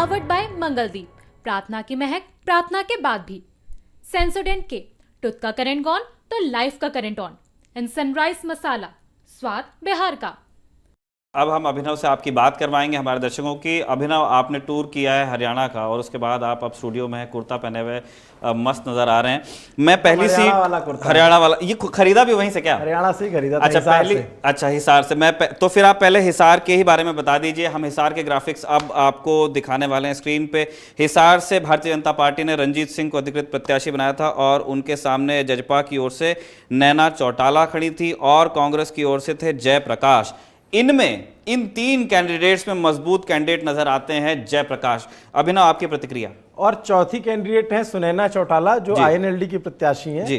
Powered by Mangaldeep, प्रार्थना की महक प्रार्थना के बाद भी। सेंसोडेंट के टूथ का करंट गॉन तो लाइफ का करंट ऑन। इन सनराइज मसाला, स्वाद बिहार का। अब हम अभिनव से आपकी बात करवाएंगे हमारे दर्शकों की। अभिनव, आपने टूर किया है हरियाणा का और उसके बाद आप अब स्टूडियो में हैं, कुर्ता पहने हुए मस्त नज़र आ रहे हैं। मैं पहली सीट हरियाणा वाला, ये खरीदा भी वहीं से क्या? हरियाणा से ही खरीदा था। अच्छा, पहली अच्छा हिसार से। तो फिर आप पहले हिसार के ही बारे में बता दीजिए। हम हिसार के ग्राफिक्स अब आपको दिखाने वाले हैं स्क्रीन पे। हिसार से भारतीय जनता पार्टी ने रंजीत सिंह को अधिकृत प्रत्याशी बनाया था और उनके सामने जजपा की ओर से नैना चौटाला खड़ी थी और कांग्रेस की ओर से थे जयप्रकाश। इन तीन कैंडिडेट्स में मजबूत कैंडिडेट नजर आते हैं जयप्रकाश। अभिनव, आपकी प्रतिक्रिया? और चौथी कैंडिडेट है सुनैना चौटाला, जो आईएनएलडी की प्रत्याशी हैं जी।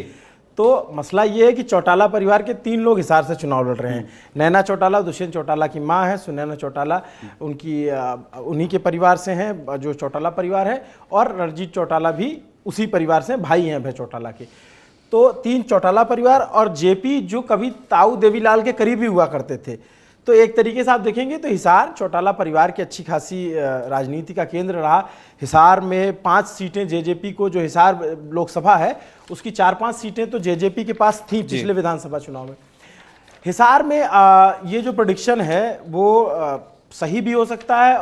तो मसला ये है कि चौटाला परिवार के 3 लोग हिसार से चुनाव लड़ रहे हैं। नैना चौटाला दुष्यंत चौटाला की मां है, सुनैना चौटाला उन्हीं के परिवार से हैं, जो चौटाला परिवार है, और रणजीत चौटाला भी उसी परिवार से भाई हैं अभय चौटाला के। तो 3 चौटाला परिवार और जेपी, जो कभी ताऊ देवीलाल के करीबी हुआ करते थे। तो एक तरीके से आप देखेंगे तो हिसार चौटाला परिवार की अच्छी खासी राजनीति का केंद्र रहा। हिसार में 5 सीटें जेजेपी को, जो हिसार लोकसभा है उसकी 4-5 सीटें तो जेजेपी के पास थी पिछले विधानसभा चुनाव में। हिसार में ये जो प्रेडिक्शन है वो सही भी हो सकता है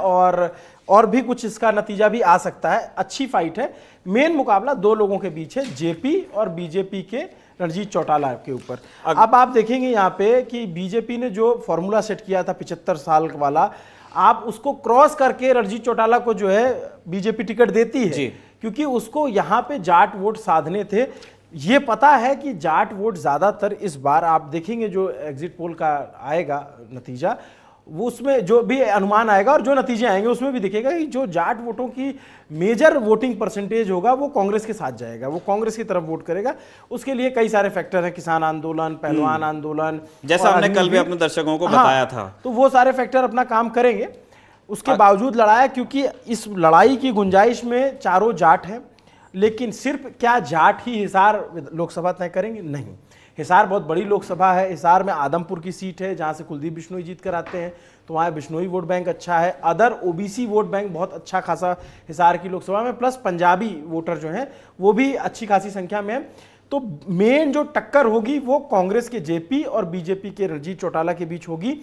और भी कुछ इसका नतीजा भी आ सकता है। अच्छी फाइट है। मेन मुकाबला 2 लोगों के बीच है, जेपी और बीजेपी के रणजीत चौटाला के ऊपर। अब आप देखेंगे यहाँ पे कि बीजेपी ने जो फॉर्मूला सेट किया था 75 साल वाला, आप उसको क्रॉस करके रणजीत चौटाला को जो है बीजेपी टिकट देती है, क्योंकि उसको यहाँ पे जाट वोट साधने थे। ये पता है कि जाट वोट ज्यादातर इस बार आप देखेंगे, जो एग्जिट पोल का आएगा नतीजा, वो उसमें जो भी अनुमान आएगा और जो नतीजे आएंगे उसमें भी दिखेगा कि जो जाट वोटों की मेजर वोटिंग परसेंटेज होगा वो कांग्रेस के साथ जाएगा, वो कांग्रेस की तरफ वोट करेगा। उसके लिए कई सारे फैक्टर हैं, किसान आंदोलन, पहलवान आंदोलन, जैसा हमने कल भी अपने दर्शकों को बताया था। तो वो सारे फैक्टर अपना काम करेंगे। उसके बावजूद लड़ाई, क्योंकि इस लड़ाई की गुंजाइश में चारों जाट हैं, लेकिन सिर्फ क्या जाट ही हिसार लोकसभा तय करेंगे? नहीं। हिसार बहुत बड़ी लोकसभा है। हिसार में आदमपुर की सीट है जहां से कुलदीप बिश्नोई जीत कर आते हैं, तो वहाँ बिश्नोई वोट बैंक अच्छा है। अदर ओबीसी वोट बैंक बहुत अच्छा खासा हिसार की लोकसभा में, प्लस पंजाबी वोटर जो हैं वो भी अच्छी खासी संख्या में है। तो मेन जो टक्कर होगी वो कांग्रेस के जेपी और बीजेपी के रणजीत चौटाला के बीच होगी।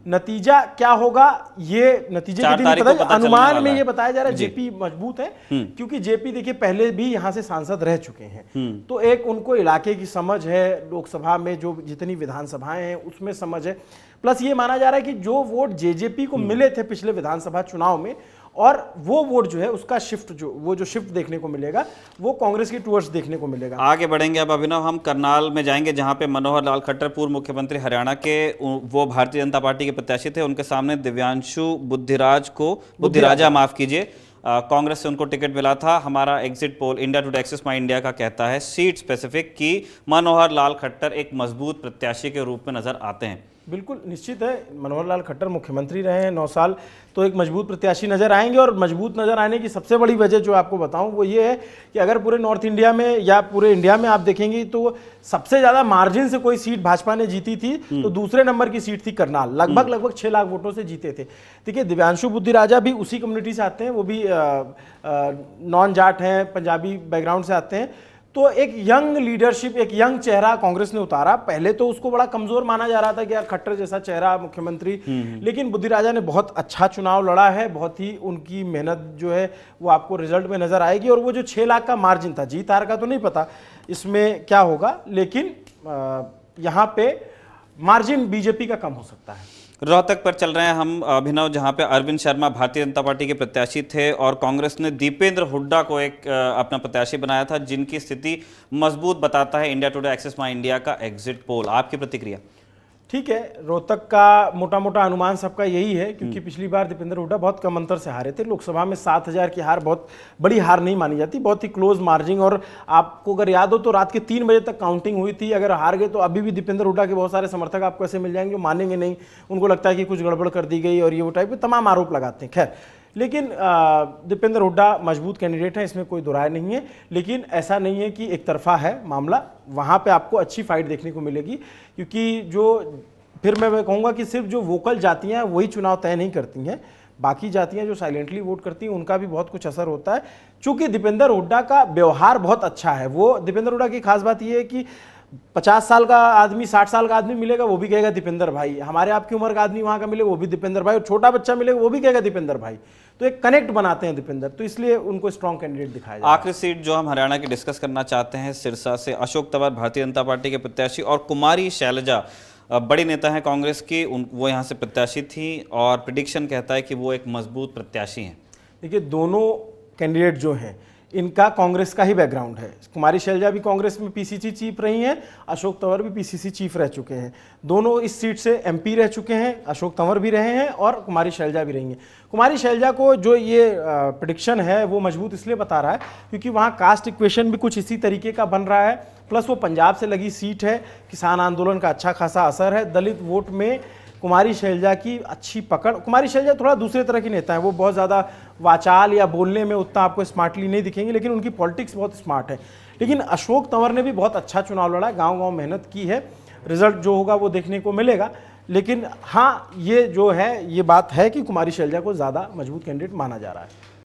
नतीजा क्या होगा ये नतीजे के दिन पता, अनुमान में ये बताया जा रहा है जेपी मजबूत है, क्योंकि जेपी देखिए पहले भी यहां से सांसद रह चुके हैं। तो एक उनको इलाके की समझ है, लोकसभा में जो जितनी विधानसभाएं हैं उसमें समझ है। प्लस ये माना जा रहा है कि जो वोट जेजेपी को मिले थे पिछले विधानसभा चुनाव में, और वो वोट जो है उसका शिफ्ट, जो शिफ्ट देखने को मिलेगा वो कांग्रेस की टूवर्ड्स देखने को मिलेगा। आगे बढ़ेंगे अब अभिनव, हम करनाल में जाएंगे जहां पे मनोहर लाल खट्टर, पूर्व मुख्यमंत्री हरियाणा के, वो भारतीय जनता पार्टी के प्रत्याशी थे। उनके सामने दिव्यांशु बुद्धिराजा माफ कीजिए, कांग्रेस से उनको टिकट मिला था। हमारा exit poll India Today Axis My India का कहता है सीट स्पेसिफिक कि मनोहर लाल खट्टर एक मजबूत प्रत्याशी के रूप में नजर आते हैं। बिल्कुल निश्चित है, मनोहर लाल खट्टर मुख्यमंत्री रहे हैं 9 साल, तो एक मजबूत प्रत्याशी नजर आएंगे। और मजबूत नजर आने की सबसे बड़ी वजह जो आपको बताऊं वो ये है कि अगर पूरे नॉर्थ इंडिया में या पूरे इंडिया में आप देखेंगे तो सबसे ज्यादा मार्जिन से कोई सीट भाजपा ने जीती थी, तो दूसरे नंबर की सीट थी करनाल, लगभग 6 लाख वोटों से जीते थे। देखिए दिव्यांशु बुद्धिराजा भी उसी कम्युनिटी से आते हैं, वो भी नॉन जाट हैं, पंजाबी बैकग्राउंड से आते हैं। तो एक यंग लीडरशिप, एक यंग चेहरा कांग्रेस ने उतारा। पहले तो उसको बड़ा कमजोर माना जा रहा था कि यार खट्टर जैसा चेहरा मुख्यमंत्री, लेकिन बुद्धिराजा ने बहुत अच्छा चुनाव लड़ा है। बहुत ही उनकी मेहनत जो है वो आपको रिजल्ट में नजर आएगी। और वो जो 6 लाख का मार्जिन था, जीत हार का तो नहीं पता इसमें क्या होगा, लेकिन यहाँ पे मार्जिन बीजेपी का कम हो सकता है। रोहतक पर चल रहे हैं हम अभिनव, जहां पे अरविंद शर्मा भारतीय जनता पार्टी के प्रत्याशी थे और कांग्रेस ने दीपेंद्र हुड्डा को एक अपना प्रत्याशी बनाया था, जिनकी स्थिति मजबूत बताता है India Today Axis My India का एग्जिट पोल। आपकी प्रतिक्रिया? ठीक है, रोहतक का मोटा मोटा अनुमान सबका यही है, क्योंकि पिछली बार दीपेंद्र हुड्डा बहुत कम अंतर से हारे थे। लोकसभा में 7,000 की हार बहुत बड़ी हार नहीं मानी जाती, बहुत ही क्लोज मार्जिन। और आपको अगर याद हो तो रात के 3 बजे तक काउंटिंग हुई थी। अगर हार गए तो अभी भी दीपेंद्र हुड्डा के बहुत सारे समर्थक आपको ऐसे मिल जाएंगे जो मानेंगे नहीं, उनको लगता है कि कुछ गड़बड़ कर दी गई और ये वो टाइप के तमाम आरोप लगाते हैं। खैर, लेकिन दीपेंद्र हुड्डा मजबूत कैंडिडेट है, इसमें कोई दो राय नहीं है। लेकिन ऐसा नहीं है कि एक तरफा है मामला, वहाँ पे आपको अच्छी फाइट देखने को मिलेगी, क्योंकि जो फिर मैं कहूँगा कि सिर्फ जो वोकल जातियाँ वही चुनाव तय नहीं करती हैं। बाकी जातियां जो साइलेंटली वोट करती हैं उनका भी बहुत कुछ असर होता है। चूंकि दीपेंद्र हुड्डा का व्यवहार बहुत अच्छा है, वो दीपेंद्र हुड्डा की खास बात यह है कि 50 साल का आदमी 60 साल का आदमी मिलेगा वो भी कहेगा दीपेंद्र भाई, हमारे आपकी उम्र का आदमी वहां का मिलेगा वो भी दीपेंद्र भाई, और छोटा बच्चा मिलेगा वो भी कहेगा दीपेंद्र भाई। तो एक कनेक्ट बनाते हैं दीपेंद्र, तो इसलिए उनको स्ट्रॉन्ग कैंडिडेट दिखाया जाए। आखिरी सीट जो हम हरियाणा की डिस्कस करना चाहते हैं, सिरसा से अशोक तंवर भारतीय जनता पार्टी के प्रत्याशी और कुमारी शैलजा बड़ी नेता हैं कांग्रेस की, वो यहाँ से प्रत्याशी थी और प्रिडिक्शन कहता है कि वो एक मजबूत प्रत्याशी हैं। देखिए दोनों कैंडिडेट जो हैं इनका कांग्रेस का ही बैकग्राउंड है। कुमारी शैलजा भी कांग्रेस में पीसीसी चीफ रही हैं, अशोक तंवर भी पीसीसी चीफ रह चुके हैं। दोनों इस सीट से एमपी रह चुके हैं, अशोक तंवर भी रहे हैं और कुमारी शैलजा भी रही हैं। कुमारी शैलजा को जो ये प्रेडिक्शन है वो मजबूत इसलिए बता रहा है क्योंकि वहाँ कास्ट इक्वेशन भी कुछ इसी तरीके का बन रहा है, प्लस वो पंजाब से लगी सीट है, किसान आंदोलन का अच्छा खासा असर है, दलित वोट में कुमारी शैलजा की अच्छी पकड़। कुमारी शैलजा थोड़ा दूसरे तरह की नेता है, वो बहुत ज़्यादा वाचाल या बोलने में उतना आपको स्मार्टली नहीं दिखेंगे, लेकिन उनकी पॉलिटिक्स बहुत स्मार्ट है। लेकिन अशोक तंवर ने भी बहुत अच्छा चुनाव लड़ा, गांव-गांव मेहनत की है, रिजल्ट जो होगा वो देखने को मिलेगा। लेकिन हाँ, ये जो है ये बात है कि कुमारी शैलजा को ज़्यादा मजबूत कैंडिडेट माना जा रहा है।